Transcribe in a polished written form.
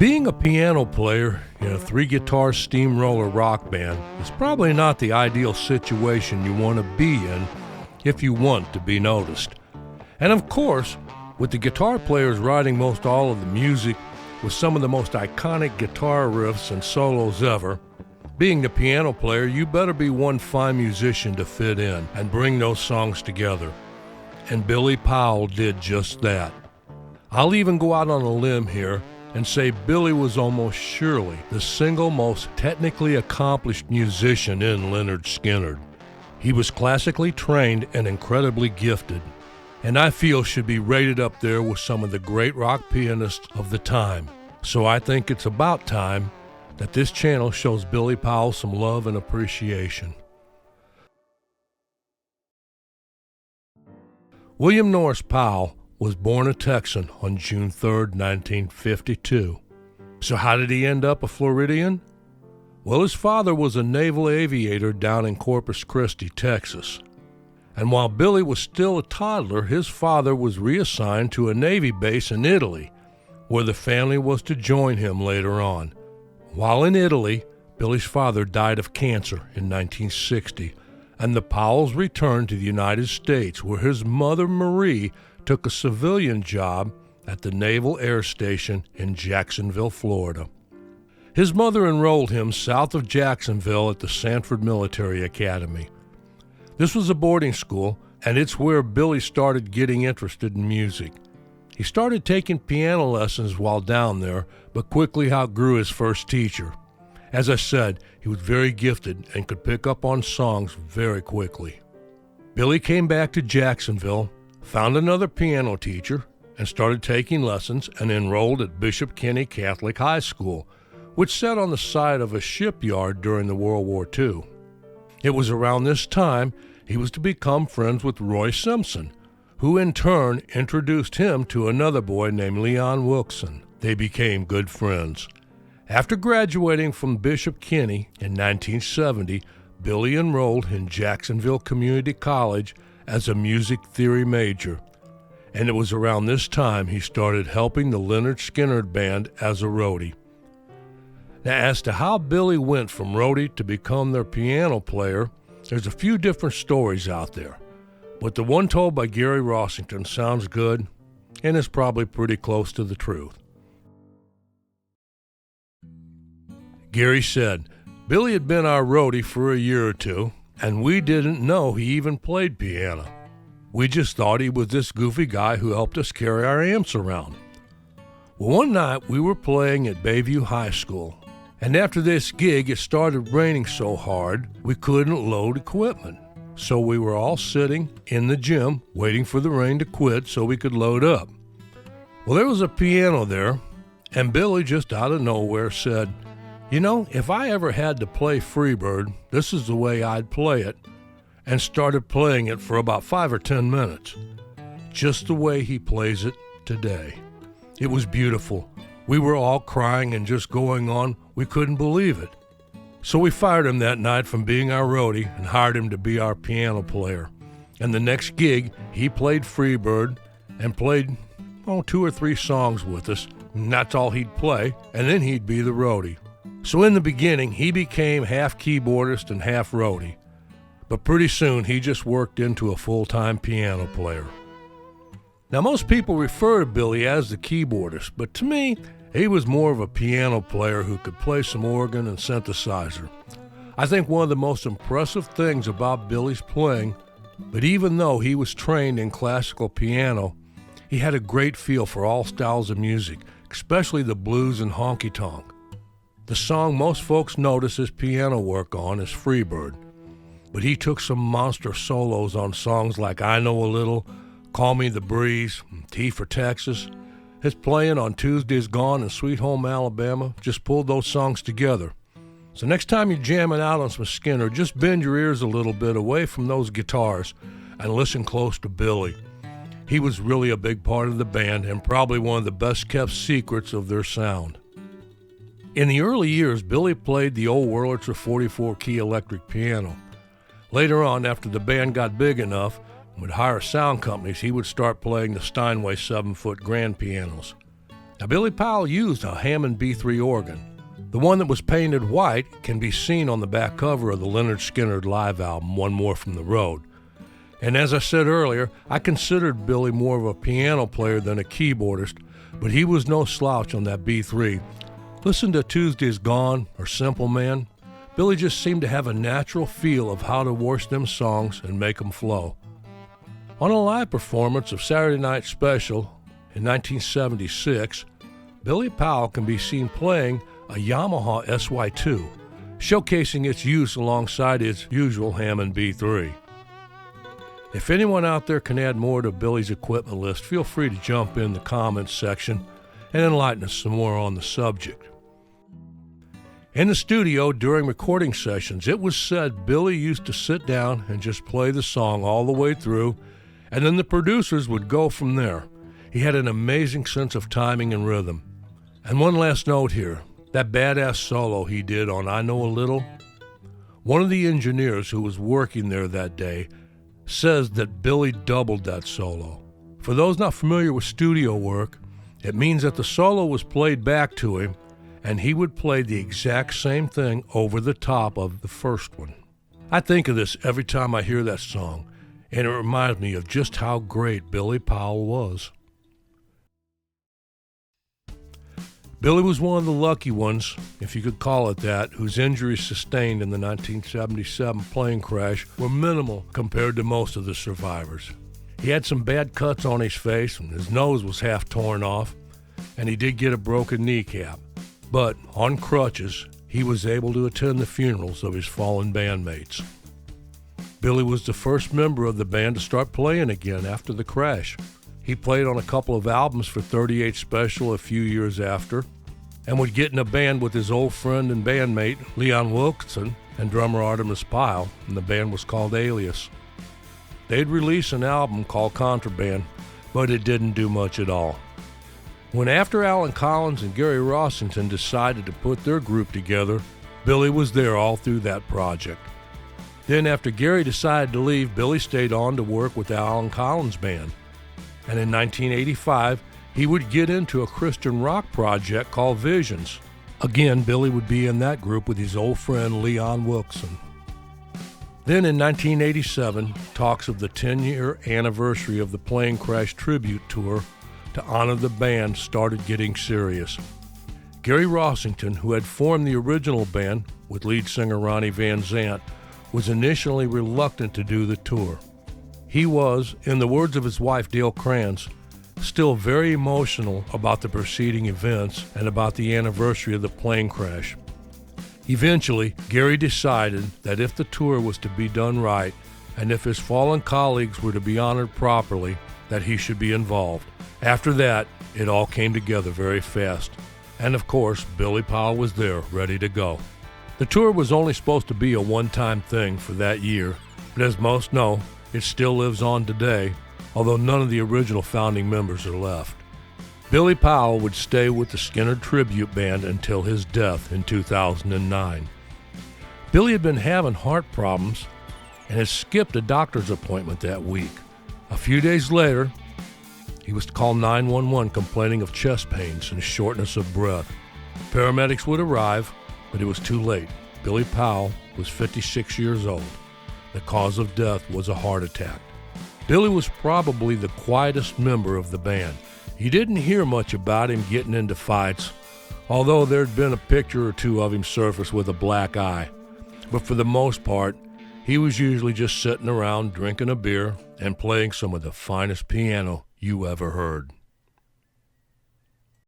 Being a piano player in a three-guitar steamroller rock band is probably not the ideal situation you want to be in if you want to be noticed. And of course, with the guitar players writing most all of the music with some of the most iconic guitar riffs and solos ever, being the piano player, you better be one fine musician to fit in and bring those songs together. And Billy Powell did just that. I'll even go out on a limb here and say Billy was almost surely the single most technically accomplished musician in Lynyrd Skynyrd. He was classically trained and incredibly gifted, and I feel should be rated up there with some of the great rock pianists of the time. So I think it's about time that this channel shows Billy Powell some love and appreciation. William Norris Powell was born a Texan on June 3, 1952. So how did he end up a Floridian? Well, his father was a naval aviator down in Corpus Christi, Texas. And while Billy was still a toddler, his father was reassigned to a Navy base in Italy, where the family was to join him later on. While in Italy, Billy's father died of cancer in 1960, and the Powells returned to the United States, where his mother, Marie, took a civilian job at the Naval Air Station in Jacksonville, Florida. His mother enrolled him south of Jacksonville at the Sanford Military Academy. This was a boarding school, and it's where Billy started getting interested in music. He started taking piano lessons while down there, but quickly outgrew his first teacher. As I said, he was very gifted and could pick up on songs very quickly. Billy came back to Jacksonville, found another piano teacher, and started taking lessons and enrolled at Bishop Kenny Catholic High School, which sat on the side of a shipyard during the World War II. It was around this time he was to become friends with Roy Simpson, who in turn introduced him to another boy named Leon Wilson. They became good friends. After graduating from Bishop Kenny in 1970, Billy enrolled in Jacksonville Community College as a music theory major, and it was around this time he started helping the Lynyrd Skynyrd band as a roadie. Now, as to how Billy went from roadie to become their piano player, there's a few different stories out there, but the one told by Gary Rossington sounds good and is probably pretty close to the truth. Gary said, "Billy had been our roadie for a year or two, and we didn't know he even played piano. We just thought he was this goofy guy who helped us carry our amps around. Well, one night we were playing at Bayview High School, and after this gig it started raining so hard we couldn't load equipment. So we were all sitting in the gym waiting for the rain to quit so we could load up. Well, there was a piano there, and Billy just out of nowhere said, 'You know, if I ever had to play Freebird, this is the way I'd play it,' and started playing it for about 5 or 10 minutes, just the way he plays it today. It was beautiful. We were all crying and just going on. We couldn't believe it. So we fired him that night from being our roadie and hired him to be our piano player. And the next gig, he played Freebird and played 2 or 3 songs with us, and that's all he'd play, and then he'd be the roadie. So in the beginning, he became half keyboardist and half roadie. But pretty soon, he just worked into a full-time piano player. Now, most people refer to Billy as the keyboardist, but to me, he was more of a piano player who could play some organ and synthesizer. I think one of the most impressive things about Billy's playing, but even though he was trained in classical piano, he had a great feel for all styles of music, especially the blues and honky-tonk. The song most folks notice his piano work on is Freebird, but he took some monster solos on songs like I Know a Little, Call Me the Breeze, T for Texas. His playing on Tuesday's Gone and Sweet Home Alabama just pulled those songs together. So next time you're jamming out on some Skynyrd, just bend your ears a little bit away from those guitars and listen close to Billy. He was really a big part of the band and probably one of the best kept secrets of their sound. In the early years, Billy played the old Wurlitzer 44-key electric piano. Later on, after the band got big enough and would hire sound companies, he would start playing the Steinway 7-foot grand pianos. Now, Billy Powell used a Hammond B3 organ. The one that was painted white can be seen on the back cover of the Lynyrd Skynyrd live album, One More from the Road. And as I said earlier, I considered Billy more of a piano player than a keyboardist, but he was no slouch on that B3. Listen to Tuesday's Gone or Simple Man. Billy just seemed to have a natural feel of how to work them songs and make them flow. On a live performance of Saturday Night Special in 1976, Billy Powell can be seen playing a Yamaha SY2, showcasing its use alongside its usual Hammond B3. If anyone out there can add more to Billy's equipment list, feel free to jump in the comments section and enlighten us some more on the subject. In the studio during recording sessions, it was said Billy used to sit down and just play the song all the way through, and then the producers would go from there. He had an amazing sense of timing and rhythm. And one last note here, that badass solo he did on I Know a Little, one of the engineers who was working there that day says that Billy doubled that solo. For those not familiar with studio work, it means that the solo was played back to him and he would play the exact same thing over the top of the first one. I think of this every time I hear that song, and it reminds me of just how great Billy Powell was. Billy was one of the lucky ones, if you could call it that, whose injuries sustained in the 1977 plane crash were minimal compared to most of the survivors. He had some bad cuts on his face, and his nose was half torn off, and he did get a broken kneecap. But on crutches, he was able to attend the funerals of his fallen bandmates. Billy was the first member of the band to start playing again after the crash. He played on a couple of albums for 38 Special a few years after, and would get in a band with his old friend and bandmate Leon Wilkeson and drummer Artemis Powell, and the band was called Alias. They'd release an album called Contraband, but it didn't do much at all. When after Alan Collins and Gary Rossington decided to put their group together, Billy was there all through that project. Then after Gary decided to leave, Billy stayed on to work with the Alan Collins band. And in 1985, he would get into a Christian rock project called Visions. Again, Billy would be in that group with his old friend Leon Wilkeson. Then in 1987, talks of the 10-year anniversary of the plane crash tribute tour to honor the band started getting serious. Gary Rossington, who had formed the original band with lead singer Ronnie Van Zant, was initially reluctant to do the tour. He was, in the words of his wife Dale Krantz, still very emotional about the preceding events and about the anniversary of the plane crash. Eventually, Gary decided that if the tour was to be done right, and if his fallen colleagues were to be honored properly, that he should be involved. After that, it all came together very fast. And of course, Billy Powell was there, ready to go. The tour was only supposed to be a one-time thing for that year, but as most know, it still lives on today, although none of the original founding members are left. Billy Powell would stay with the Skynyrd Tribute Band until his death in 2009. Billy had been having heart problems and had skipped a doctor's appointment that week. A few days later, he was to call 911 complaining of chest pains and shortness of breath. Paramedics would arrive, but it was too late. Billy Powell was 56 years old. The cause of death was a heart attack. Billy was probably the quietest member of the band. You didn't hear much about him getting into fights, although there'd been a picture or two of him surface with a black eye. But for the most part, he was usually just sitting around drinking a beer and playing some of the finest piano you ever heard.